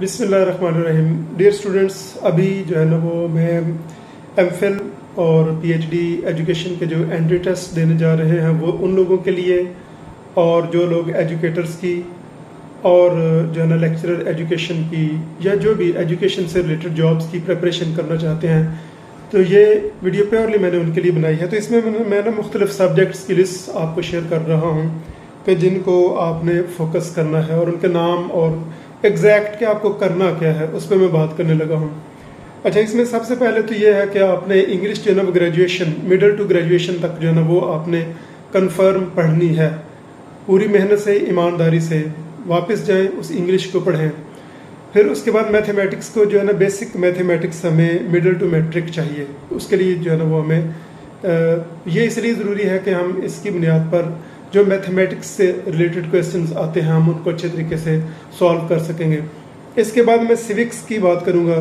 बिस्मिल्लाहिर्रहमानिर्रहीम। Dear students, अभी जो है ना वो मैं एमफिल और पीएचडी एजुकेशन के जो एंट्री टेस्ट देने जा रहे हैं वो उन लोगों के लिए, और जो लोग एजुकेटर्स की और जो है ना लेक्चरर एजुकेशन की या जो भी एजुकेशन से रिलेटेड जॉब्स की प्रिपरेशन करना चाहते हैं, तो ये वीडियो प्योरली मैंने उनके लिए बनाई है। तो इसमें मैं ना मुख्तलिफ सब्जेक्ट्स की लिस्ट आपको शेयर कर रहा हूँ कि जिनको आपने फोकस करना है, और उनके नाम और एग्जैक्ट कि आपको करना क्या है उस पर मैं बात करने लगा हूँ। अच्छा, इसमें सबसे पहले तो ये है कि आपने इंग्लिश जो है ना ग्रेजुएशन, मिडिल टू ग्रेजुएशन तक जो है ना वो आपने कंफर्म पढ़नी है। पूरी मेहनत से, ईमानदारी से वापस जाएं, उस इंग्लिश को पढ़ें। फिर उसके बाद मैथमेटिक्स को जो है ना बेसिक मैथमेटिक्स हमें मिडिल टू मैट्रिक चाहिए। उसके लिए जो है ना वो हमें ये इसलिए ज़रूरी है कि हम इसकी बुनियाद पर जो मैथमेटिक्स से रिलेटेड क्वेश्चंस आते हैं हम उनको अच्छे तरीके से सॉल्व कर सकेंगे। इसके बाद मैं सिविक्स की बात करूँगा।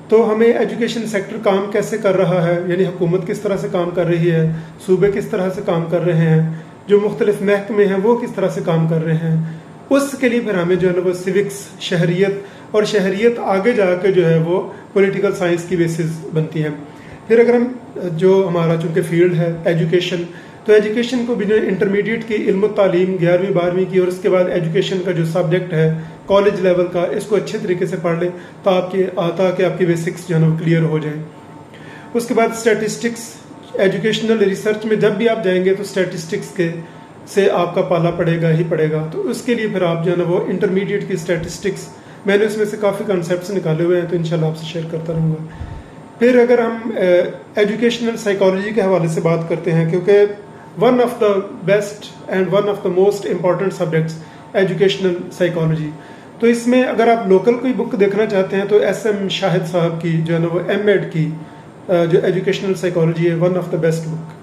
तो हमें एजुकेशन सेक्टर काम कैसे कर रहा है, यानी हुकूमत किस तरह से काम कर रही है, सूबे किस तरह से काम कर रहे हैं, जो मुख्तलिफ महकमे हैं वो किस तरह से काम कर रहे हैं, उसके लिए फिर हमें जो है ना वो सिविक्स, शहरियत, और शहरियत आगे जाकर जो है वो पॉलिटिकल साइंस की बेसिस बनती है। फिर अगर हम जो हमारा चूँकि फील्ड है एजुकेशन, तो एजुकेशन को बिना इंटरमीडिएट की इल्म तालीम 11वीं 12वीं की, और उसके बाद एजुकेशन का जो सब्जेक्ट है कॉलेज लेवल का, इसको अच्छे तरीके से पढ़ लें ताकि आपकी बेसिक्स जो है ना क्लियर हो जाए। उसके बाद स्टैटिस्टिक्स, एजुकेशनल रिसर्च में जब भी आप जाएंगे तो स्टैटिस्टिक्स के से आपका पाला पड़ेगा ही पड़ेगा। तो उसके लिए फिर आप जो है ना वो इंटरमीडिएट की स्टैटिस्टिक्स, मैंने उसमें से काफ़ी कॉन्सेप्ट्स निकाले हुए हैं, तो इंशाल्लाह आपसे शेयर करता रहूँगा। फिर अगर हम एजुकेशनल साइकोलॉजी के हवाले से बात करते हैं, क्योंकि one of the best and one of the most important subjects educational psychology. तो इसमें अगर आप लोकल कोई बुक देखना चाहते हैं तो SM शाहिद साहब की जो है ना वो M.Ed की जो एजुकेशनल साइकोलॉजी है, one of the best book.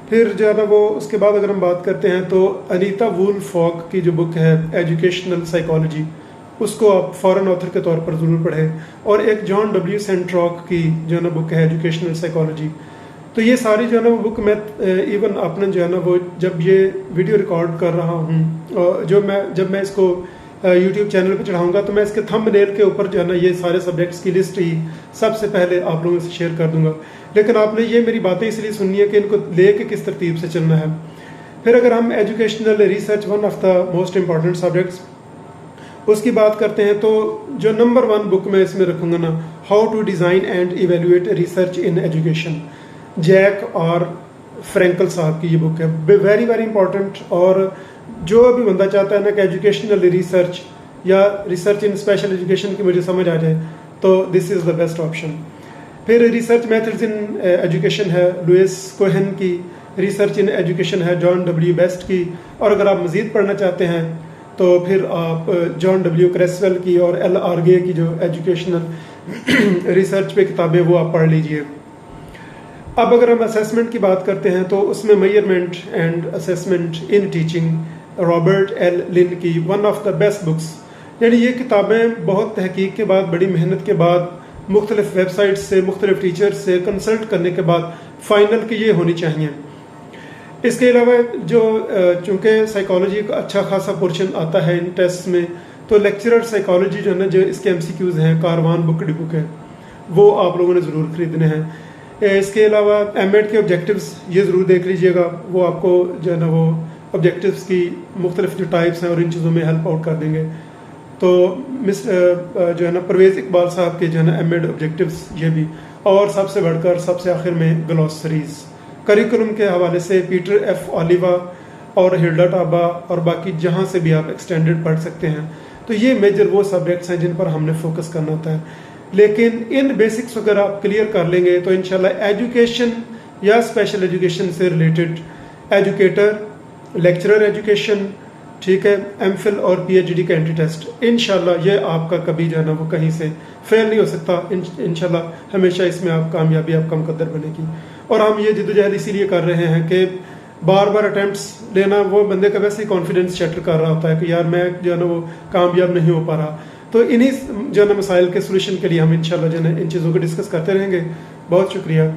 फिर जो है ना वो उसके बाद अगर हम बात करते हैं तो अनीता वुलफॉग की जो बुक है एजुकेशनल साइकोलॉजी, उसको आप फॉरेन ऑथर के तौर पर ज़रूर पढ़ें। और एक जॉन W. सेंट्रॉक की जो है ना बुक है एजुकेशनल साइकोलॉजी। तो ये सारी जो है ना वो बुक मैं इवन अपने जो है ना वो जब ये वीडियो रिकॉर्ड कर रहा हूँ, जब मैं इसको YouTube चैनल पे चढ़ाऊँगा तो मैं इसके थंबनेल के ऊपर जो है ना ये सारे सब्जेक्ट्स की लिस्ट ही सबसे पहले आप लोगों से शेयर कर दूंगा। लेकिन आपने ये मेरी बातें इसलिए सुननी है कि इनको ले के किस तरतीब से चलना है। फिर अगर हम educational research, one of the most important subjects, उसकी बात करते हैं तो जो नंबर 1 बुक मैं इसमें रखूँगा ना, how to design and evaluate research in education, Jack और फ्रैंकल साहब की ये बुक है। Very very important. और जो भी बंदा चाहता है ना कि एजुकेशनल रिसर्च या रिसर्च इन स्पेशल एजुकेशन की मुझे समझ आ जाए, तो this is the best option. फिर रिसर्च मेथड्स इन एजुकेशन है लुइस कोहेन की, रिसर्च इन एजुकेशन है जॉन W. बेस्ट की, और अगर आप मज़ीद पढ़ना चाहते हैं तो फिर आप जॉन W. क्रेसवेल की और L. आर्गे की जो एजुकेशनल रिसर्च पे किताबें वो आप पढ़ लीजिए। अब अगर हम असेसमेंट की बात करते हैं तो उसमें measurement and assessment in teaching, Robert L. लिन की one of the best books. यानी ये किताबें बहुत तहकीक के बाद, बड़ी मेहनत के बाद, मुख्तलिफ वेबसाइट्स से, मुख्तलिफ टीचर्स से कंसल्ट करने के बाद फाइनल की ये होनी चाहिए। इसके अलावा जो चूँकि साइकोलॉजी का अच्छा खासा पोर्शन आता है इन टेस्ट में, तो लेक्चरर साइकोलॉजी जो है ना, जो इसके MCQs हैं, कारवान बुकडी बुक है, वो आप लोगों ने ज़रूर ख़रीदने हैं। इसके अलावा M.Ed के ऑब्जेक्टिव्स ये ज़रूर देख लीजिएगा, वो आपको जो है ना वो ऑब्जेक्टिव्स की मुख्तलिफ जो टाइप्स हैं और इन चीज़ों में हेल्प आउट कर देंगे। तो जो है ना परवेज़ इकबाल साहब के जो है ना M.Ed ऑब्जेक्टिव्स ये भी, और सबसे बढ़कर सबसे आखिर में ग्लॉसरीज। करिकुलम के हवाले से पीटर F. ओलिवा और हिल्डा टाबा और बाकी जहाँ से भी आप एक्सटेंडेड पढ़ सकते हैं। तो ये मेजर वो सब्जेक्ट्स हैं जिन पर हमने फोकस करना होता है। लेकिन इन बेसिक्स अगर आप क्लियर कर लेंगे तो इंशाल्लाह एजुकेशन या स्पेशल एजुकेशन से रिलेटेड एजुकेटर, लेक्चरर एजुकेशन, ठीक है, एमफिल और PhD का एंट्री टेस्ट, इंशाल्लाह ये आपका कभी जो है ना वो कहीं से फेल नहीं हो सकता। इंशाल्लाह हमेशा इसमें आप कामयाबी आपका मुकद्दर बनेगी। और हम ये जद्दोजहद इसीलिए कर रहे हैं कि बार बार अटैम्प्ट्स लेना वो बंदे का वैसे ही कॉन्फिडेंस शटर कर रहा होता है कि यार मैं जो है ना वो कामयाब नहीं हो पा रहा। तो इन्हीं जो है ना मसाइल के सोल्यूशन के लिए हम इंशाल्लाह जो है ना इन चीज़ों को डिस्कस करते रहेंगे। बहुत शुक्रिया।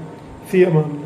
फ़ी अमान।